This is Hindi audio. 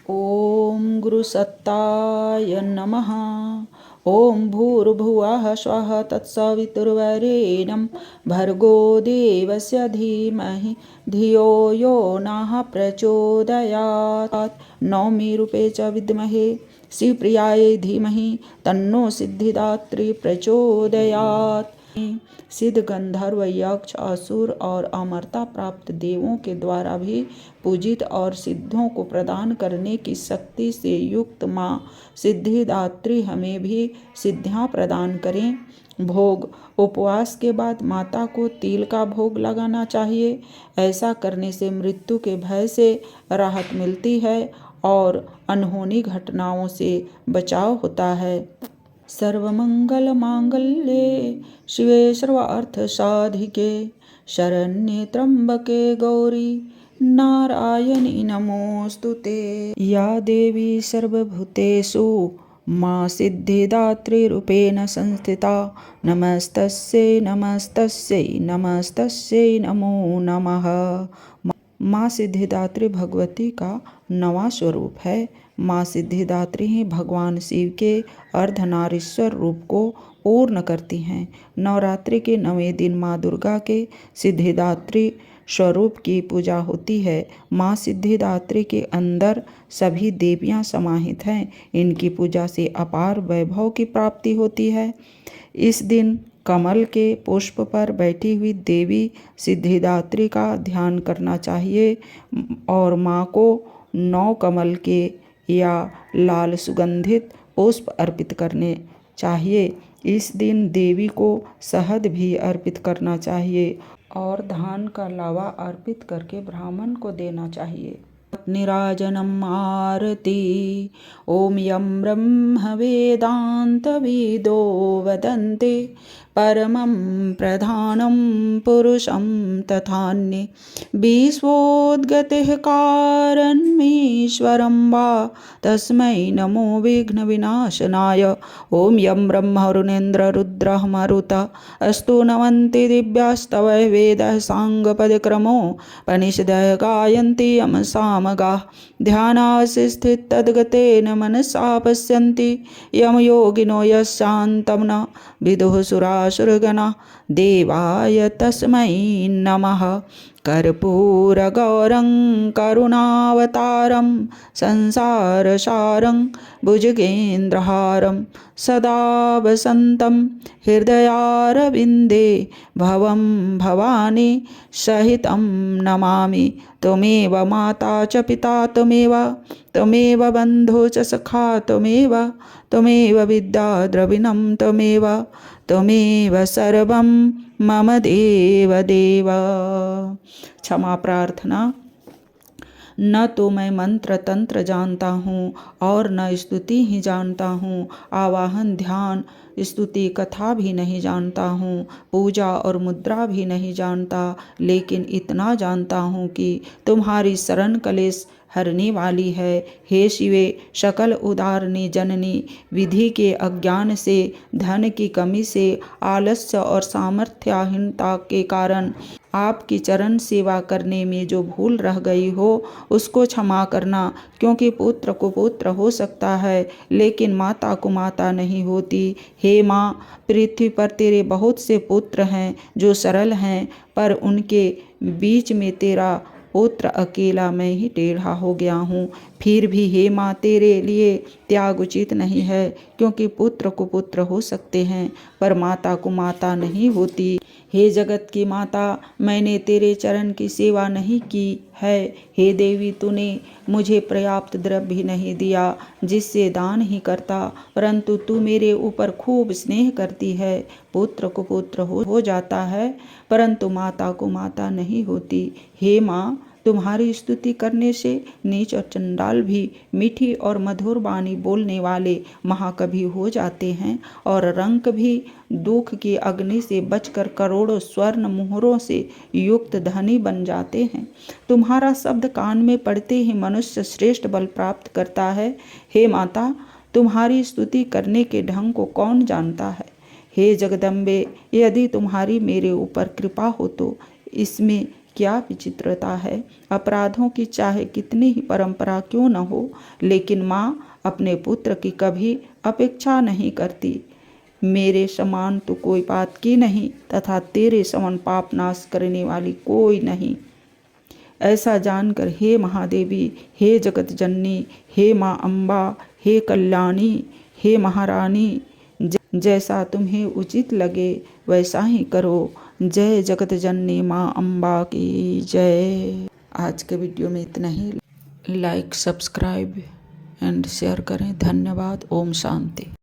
ॐ गुरुसत्ताय नमः। ॐ भूर्भुवः स्वः तत्सवितुर्वरेण्यं भर्गो देवस्य धीमहि धियो यो नः प्रचोदयात्। नवमी रूपे च विद्महे शिवप्रियाय धीमहि तन्नो सिद्धिदात्री प्रचोदयात्। सिद्ध गंधर्व यक्ष असुर और अमरता प्राप्त देवों के द्वारा भी पूजित और सिद्धों को प्रदान करने की शक्ति से युक्त माँ सिद्धिदात्री हमें भी सिद्धियाँ प्रदान करें। भोग। उपवास के बाद माता को तिल का भोग लगाना चाहिए। ऐसा करने से मृत्यु के भय से राहत मिलती है और अनहोनी घटनाओं से बचाव होता है। सर्वमंगल मांगल्ये शिवे सर्वार्थ साधिके शरण्ये त्र्यंबके गौरी नारायणी नमोस्तुते। या देवी सर्वभूतेषु मां सिद्धिदात्रीरूपेण संस्थिता नमस्तस्यै नमस्तस्यै नमस्तस्यै नमो नमः। माँ सिद्धिदात्री भगवती का नवा स्वरूप है। माँ सिद्धिदात्री ही भगवान शिव के अर्धनारीश्वर रूप को पूर्ण करती हैं। नवरात्रि के 9वें दिन माँ दुर्गा के सिद्धिदात्री स्वरूप की पूजा होती है। माँ सिद्धिदात्री के अंदर सभी देवियाँ समाहित हैं। इनकी पूजा से अपार वैभव की प्राप्ति होती है। इस दिन कमल के पुष्प पर बैठी हुई देवी सिद्धिदात्री का ध्यान करना चाहिए और माँ को 9 कमल के या लाल सुगंधित पुष्प अर्पित करने चाहिए। इस दिन देवी को शहद भी अर्पित करना चाहिए और धान का लावा अर्पित करके ब्राह्मण को देना चाहिए। नीराजनम आरती। ओम यं ब्रह्म वेदान्तविदो वदन्ते परमं प्रधानं पुरुषं तथान्ये विश्वोद्गतिः कारणमीश्वरं वा तस्मै नमो विघ्नविनाशनाय। ओम यं ब्रह्म वरुणेन्द्र रुद्रः मरुतः अस्तु नमन्ति दिव्यास्तव वेदः साङ्गपदक्रमोपनिषदः गायन्ति यं सामगाः ध्यानावस्थित तद्गतेन मनसा पश्यन्ति यं योगिनो यशान्तं न विदुः सुरासुरगणाः देवाय तस्मै नमः। कर्पूरगौरं करुणावतारं संसारसारं भुजगेन्द्रहारं सदा वसन्तं हृदयारविन्दे भवं भवानी सहितं नमामि। त्वमेव माता च पिता त्वमेव बन्धु च सखा त्वमेव विद्या द्रविणं त्वमेव सर्वं मम देव। क्षमा प्रार्थना। न तो मैं मंत्र तंत्र जानता हूँ और न स्तुति ही जानता हूँ। आवाहन ध्यान स्तुति कथा भी नहीं जानता हूँ। पूजा और मुद्रा भी नहीं जानता, लेकिन इतना जानता हूँ कि तुम्हारी शरण कलेश हरने वाली है। हे शिवे, सकल उदारणी जननी, विधि के अज्ञान से, धन की कमी से, आलस्य और सामर्थ्यहीनता के कारण आपकी चरण सेवा करने में जो भूल रह गई हो उसको क्षमा करना। क्योंकि पुत्र को पुत्र हो सकता है लेकिन माता को माता नहीं होती। हे माँ, पृथ्वी पर तेरे बहुत से पुत्र हैं जो सरल हैं, पर उनके बीच में तेरा पुत्र अकेला मैं ही टेढ़ा हो गया हूँ। फिर भी हे माँ, तेरे लिए त्याग उचित नहीं है, क्योंकि पुत्र को पुत्र हो सकते हैं पर माता को माता नहीं होती। हे जगत की माता, मैंने तेरे चरण की सेवा नहीं की है। हे देवी, तूने मुझे पर्याप्त द्रव्य भी नहीं दिया जिससे दान ही करता, परंतु तू मेरे ऊपर खूब स्नेह करती है। पुत्र को पुत्र हो जाता है परंतु माता को माता नहीं होती। हे माँ, तुम्हारी स्तुति करने से नीच और चंडाल भी मीठी और मधुर वाणी बोलने वाले महाकवि हो जाते हैं और रंक भी दुख की अग्नि से बचकर करोड़ों स्वर्ण मुहरों से युक्त धनी बन जाते हैं। तुम्हारा शब्द कान में पड़ते ही मनुष्य श्रेष्ठ बल प्राप्त करता है। हे माता, तुम्हारी स्तुति करने के ढंग को कौन जानता है। हे जगदम्बे, यदि तुम्हारी मेरे ऊपर कृपा हो तो इसमें क्या विचित्रता है। अपराधों की चाहे कितनी ही परंपरा क्यों न हो, लेकिन माँ अपने पुत्र की कभी अपेक्षा नहीं करती। मेरे समान तो कोई पाप की नहीं तथा तेरे समान पाप नाश करने वाली कोई नहीं। ऐसा जानकर हे महादेवी, हे जगत जननी, हे माँ अम्बा, हे कल्याणी, हे महारानी, जैसा तुम्हें उचित लगे वैसा ही करो। जय जगत जननी माँ अम्बा की जय। आज के वीडियो में इतना ही। लाइक, सब्सक्राइब एंड शेयर करें। धन्यवाद। ओम शांति।